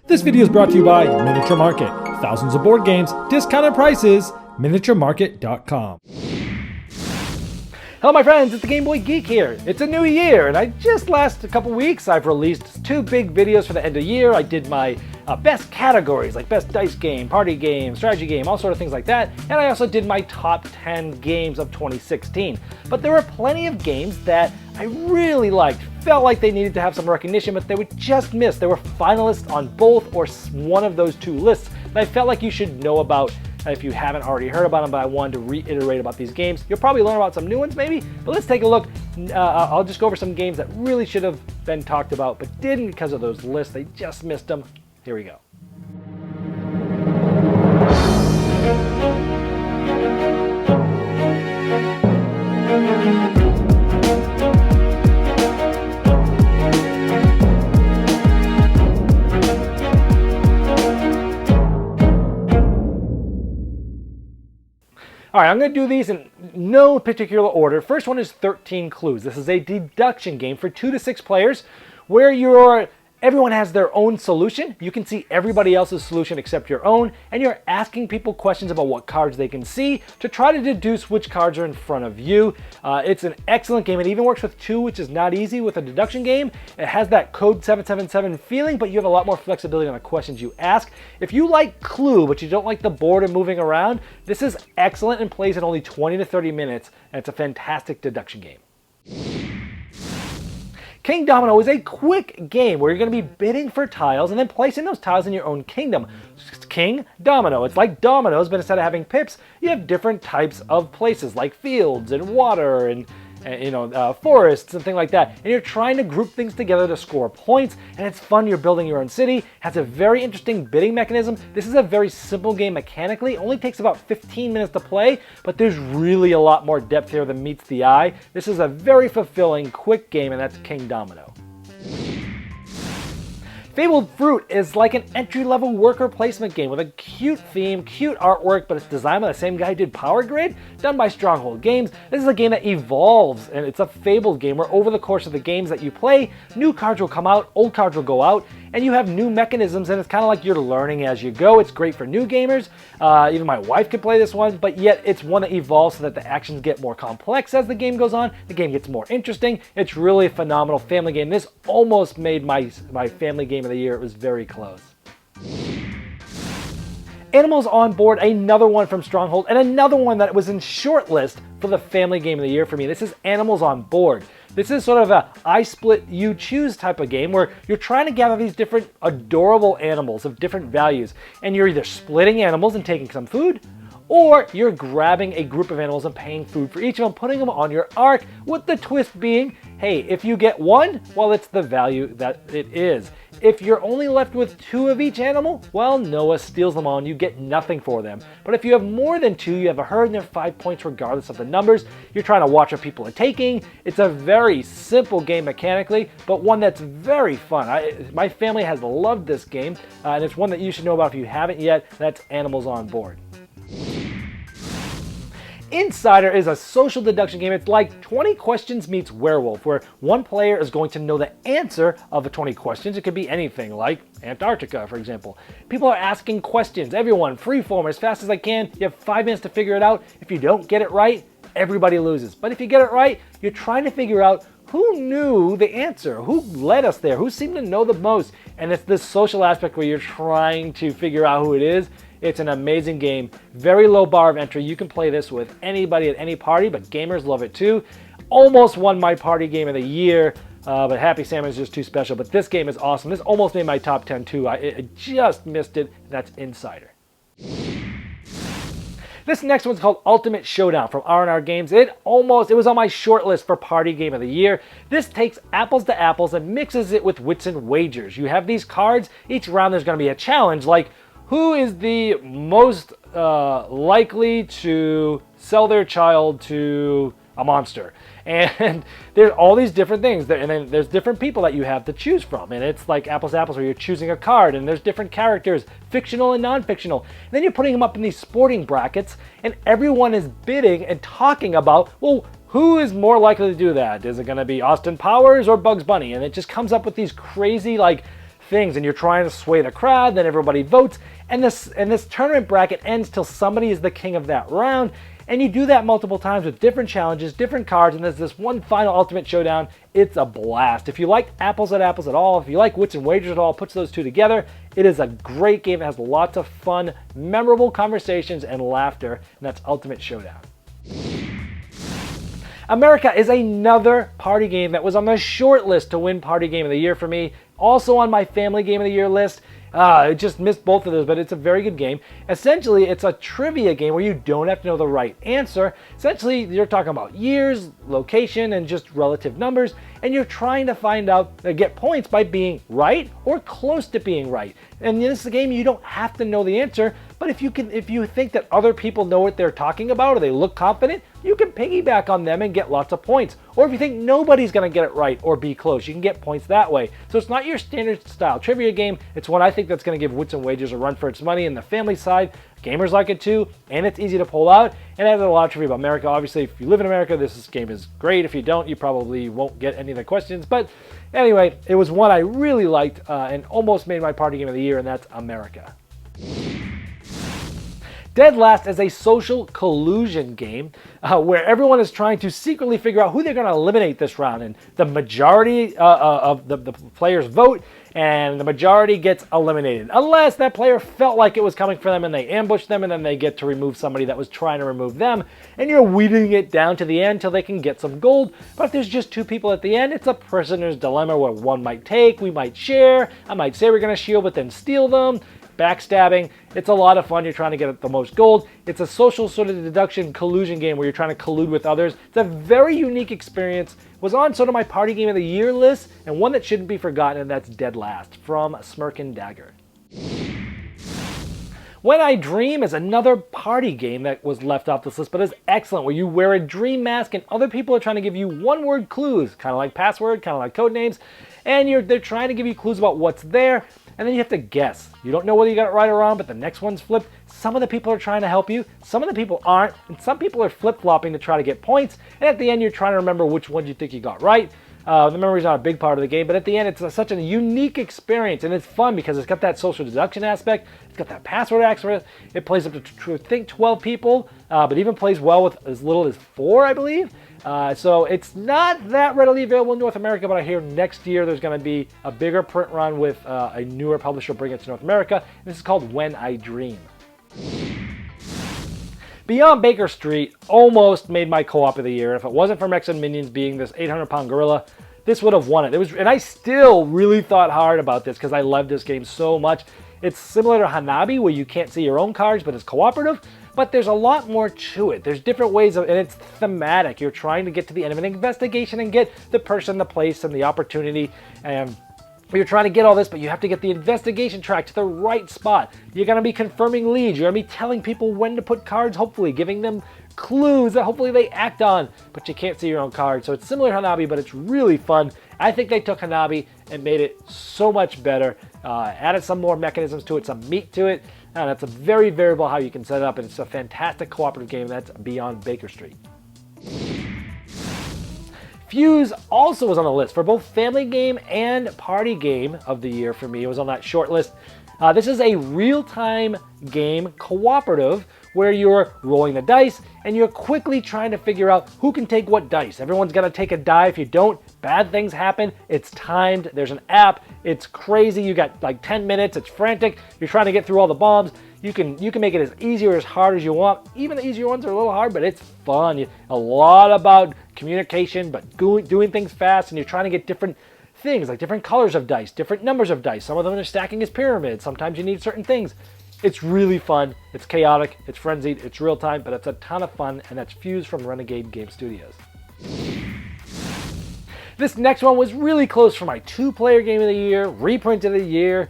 This video is brought to you by Miniature Market. Thousands of board games, discounted prices, miniaturemarket.com. Hello my friends, it's the Game Boy Geek here. It's a new year, and last couple weeks I've released 2 big videos for the end of the year. I did my best categories, like best dice game, party game, strategy game, all sort of things like that. And I also did my top 10 games of 2016. But there were plenty of games that I really liked, felt like they needed to have some recognition, but they would just miss. They were finalists on both or one of those 2 lists that I felt like you should know about if you haven't already heard about them, but I wanted to reiterate about these games. You'll probably learn about some new ones maybe, but let's take a look. I'll just go over some games that really should have been talked about, but didn't because of those lists. They just missed them. Here we go. All right, I'm going to do these in no particular order. First one is 13 Clues. This is a deduction game for 2 to 6 players where everyone has their own solution. You can see everybody else's solution except your own, and you're asking people questions about what cards they can see to try to deduce which cards are in front of you. It's an excellent game. It even works with 2, which is not easy with a deduction game. It has that code 777 feeling, but you have a lot more flexibility on the questions you ask. If you like Clue, but you don't like the board and moving around, this is excellent and plays in only 20 to 30 minutes, and it's a fantastic deduction game. King Domino is a quick game where you're going to be bidding for tiles and then placing those tiles in your own kingdom. King Domino. It's like dominoes, but instead of having pips, you have different types of places like fields and water and forests and things like that. And you're trying to group things together to score points, and it's fun. You're building your own city. Has a very interesting bidding mechanism. This is a very simple game mechanically. Only takes about 15 minutes to play, but there's really a lot more depth here than meets the eye. This is a very fulfilling, quick game, and that's King Domino. Fabled Fruit is like an entry-level worker placement game with a cute theme, cute artwork, but it's designed by the same guy who did Power Grid, done by Stronghold Games. This is a game that evolves, and it's a Fabled game where over the course of the games that you play, new cards will come out, old cards will go out, and you have new mechanisms, and it's kind of like you're learning as you go. It's great for new gamers. Even my wife could play this one, but yet it's one that evolves so that the actions get more complex as the game goes on. The game gets more interesting. It's really a phenomenal family game. This almost made my family game of the year. It was very close. Animals on Board, another one from Stronghold, and another one that was in shortlist for the family game of the year for me. This is Animals on Board. This is sort of a I split, you choose type of game where you're trying to gather these different adorable animals of different values, and you're either splitting animals and taking some food, or you're grabbing a group of animals and paying food for each of them, putting them on your ark, with the twist being, hey, if you get one, well, it's the value that it is. If you're only left with 2 of each animal, well, Noah steals them all and you get nothing for them. But if you have more than 2, you have a herd and they're 5 points regardless of the numbers. You're trying to watch what people are taking. It's a very simple game mechanically, but one that's very fun. My family has loved this game, and it's one that you should know about if you haven't yet. That's Animals on Board. Insider is a social deduction game. It's like 20 Questions meets Werewolf, where one player is going to know the answer of the 20 questions. It could be anything, like Antarctica, for example. People are asking questions. Everyone, freeform, as fast as I can. You have 5 minutes to figure it out. If you don't get it right, everybody loses. But if you get it right, you're trying to figure out who knew the answer, who led us there, who seemed to know the most. And it's this social aspect where you're trying to figure out who it is. It's an amazing game. Very low bar of entry. You can play this with anybody at any party, but gamers love it too. Almost won my party game of the year, but Happy Salmon is just too special. But this game is awesome. This almost made my top 10 too. I just missed it. That's Insider. This next one's called Ultimate Showdown from R&R Games. It was on my short list for Party Game of the Year. This takes apples to apples and mixes it with wits and wagers. You have these cards. Each round there's going to be a challenge like, who is the most likely to sell their child to a monster? And there's all these different things. And then there's different people that you have to choose from. And it's like apples to apples where you're choosing a card. And there's different characters, fictional and non-fictional. And then you're putting them up in these sporting brackets. And everyone is bidding and talking about, well, who is more likely to do that? Is it going to be Austin Powers or Bugs Bunny? And it just comes up with these crazy, like, things, and you're trying to sway the crowd, then everybody votes, and this tournament bracket ends till somebody is the king of that round. And you do that multiple times with different challenges, different cards, and there's this one final Ultimate Showdown. It's a blast. If you like apples at all, if you like wits and wagers at all, puts those two together, it is a great game. It has lots of fun, memorable conversations and laughter, and that's Ultimate Showdown. America is another party game that was on the short list to win Party Game of the Year for me. Also on my Family Game of the Year list. I just missed both of those, but it's a very good game. Essentially, it's a trivia game where you don't have to know the right answer. Essentially, you're talking about years, location, and just relative numbers, and you're trying to find out, get points by being right or close to being right. And in this game, you don't have to know the answer, but if you think that other people know what they're talking about or they look confident, you can piggyback on them and get lots of points. Or if you think nobody's going to get it right or be close, you can get points that way. So it's not your standard style trivia game. It's one I think that's going to give Wits and Wagers a run for its money. In the family side, gamers like it too, and it's easy to pull out. And it has a lot of trivia about America. Obviously, if you live in America, this game is great. If you don't, you probably won't get any of the questions. But anyway, it was one I really liked and almost made my Party Game of the Year, and that's America. Dead Last is a social collusion game where everyone is trying to secretly figure out who they're going to eliminate this round. And the majority of the players vote, and the majority gets eliminated. Unless that player felt like it was coming for them and they ambushed them, and then they get to remove somebody that was trying to remove them. And you're weeding it down to the end till they can get some gold. But if there's just two people at the end, it's a prisoner's dilemma where one might take, we might share. I might say we're going to shield, but then steal them. Backstabbing. It's a lot of fun. You're trying to get the most gold. It's a social sort of deduction collusion game where you're trying to collude with others. It's a very unique experience. It was on sort of my Party Game of the Year list, and one that shouldn't be forgotten, and that's Dead Last from Smirk and Dagger. When I Dream is another party game that was left off this list, but is excellent, where you wear a dream mask and other people are trying to give you one-word clues, kind of like password, kind of like code names, and they're trying to give you clues about what's there, and then you have to guess. You don't know whether you got it right or wrong, but the next one's flipped. Some of the people are trying to help you, some of the people aren't, and some people are flip-flopping to try to get points, and at the end you're trying to remember which one you think you got right. The memory's not a big part of the game, but at the end it's such a unique experience, and it's fun because it's got that social deduction aspect, it's got that password aspect, it plays up to I think 12 people, but even plays well with as little as 4, I believe. So it's not that readily available in North America, but I hear next year there's going to be a bigger print run with a newer publisher bringing it to North America. This is called When I Dream. Beyond Baker Street almost made my co-op of the year. If it wasn't for Mechs and Minions being this 800-pound gorilla, this would have won it. And I still really thought hard about this because I love this game so much. It's similar to Hanabi, where you can't see your own cards, but it's cooperative. But there's a lot more to it. There's different ways and it's thematic. You're trying to get to the end of an investigation and get the person, the place, and the opportunity. And you're trying to get all this, but you have to get the investigation track to the right spot. You're going to be confirming leads. You're going to be telling people when to put cards, hopefully giving them clues that hopefully they act on, but you can't see your own card. So it's similar to Hanabi, but it's really fun. I think they took Hanabi and made it so much better. Added some more mechanisms to it, some meat to it. And it's a very variable how you can set it up, and it's a fantastic cooperative game. That's Beyond Baker Street. Fuse also was on the list for both family game and party game of the year for me. It was on that short list. This is a real-time game, cooperative, where you're rolling the dice and you're quickly trying to figure out who can take what dice. Everyone's got to take a die. If you don't, bad things happen. It's timed. There's an app. It's crazy. You got like 10 minutes. It's frantic. You're trying to get through all the bombs. You can make it as easy or as hard as you want. Even the easier ones are a little hard, but it's fun. A lot about communication, but doing things fast, and you're trying to get different things, like different colors of dice, different numbers of dice. Some of them are stacking as pyramids. Sometimes you need certain things. It's really fun. It's chaotic. It's frenzied. It's real time, but it's a ton of fun, and that's Fuse from Renegade Game Studios. This next one was really close for my two-player game of the year, reprint of the year,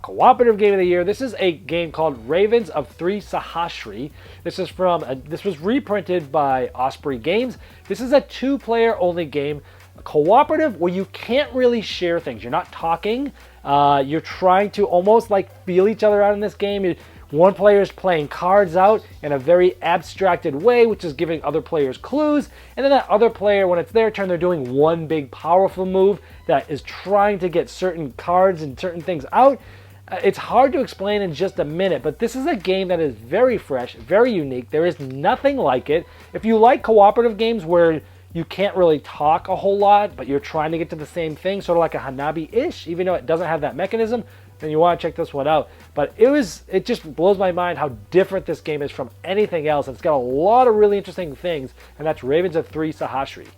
cooperative game of the year. This is a game called Ravens of Three Sahasri. This was reprinted by Osprey Games. This is a two-player only game, cooperative, where you can't really share things. You're not talking. You're trying to almost like feel each other out in this game. One player is playing cards out in a very abstracted way, which is giving other players clues. And then that other player, when it's their turn, they're doing one big powerful move that is trying to get certain cards and certain things out. It's hard to explain in just a minute, but this is a game that is very fresh, very unique. There is nothing like it. If you like cooperative games where you can't really talk a whole lot, but you're trying to get to the same thing, sort of like a Hanabi-ish, even though it doesn't have that mechanism, then you want to check this one out. But it just blows my mind how different this game is from anything else. It's got a lot of really interesting things, and that's Ravens of 3 Sahasree.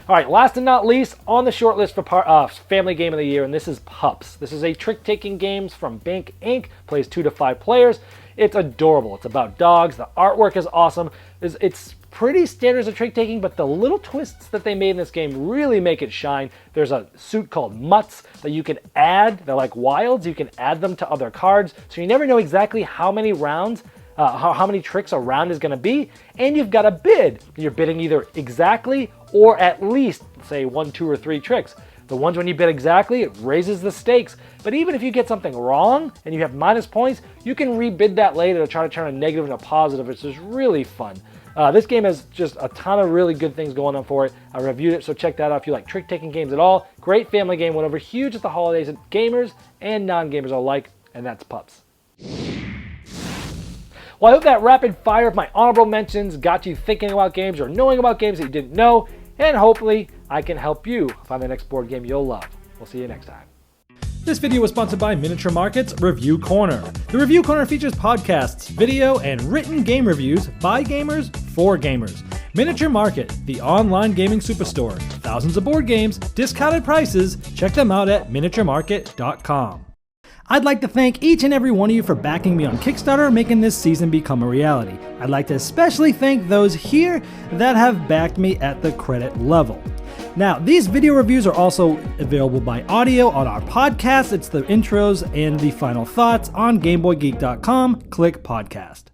All right, last and not least on the short list for Family Game of the Year, and this is Pups. This is a trick-taking game from Bank Inc. Plays 2 to 5 players. It's adorable. It's about dogs. The artwork is awesome. It's pretty standard as a trick-taking, but the little twists that they made in this game really make it shine. There's a suit called Mutts that you can add. They're like wilds. You can add them to other cards, so you never know exactly how many rounds how many tricks a round is going to be, and you've got a bid. You're bidding either exactly or at least, say, 1, 2, or 3 tricks. The ones when you bid exactly, it raises the stakes. But even if you get something wrong and you have minus points, you can rebid that later to try to turn a negative into a positive, which is really fun. This game has just a ton of really good things going on for it. I reviewed it, so check that out if you like trick-taking games at all. Great family game, went over huge at the holidays, and gamers and non-gamers alike, and that's Pups. Well, I hope that rapid fire of my honorable mentions got you thinking about games or knowing about games that you didn't know, and hopefully I can help you find the next board game you'll love. We'll see you next time. This video was sponsored by Miniature Market's Review Corner. The Review Corner features podcasts, video, and written game reviews by gamers for gamers. Miniature Market, the online gaming superstore. Thousands of board games, discounted prices. Check them out at miniaturemarket.com. I'd like to thank each and every one of you for backing me on Kickstarter, making this season become a reality. I'd like to especially thank those here that have backed me at the credit level. Now, these video reviews are also available by audio on our podcast. It's the intros and the final thoughts on GameBoyGeek.com. Click podcast.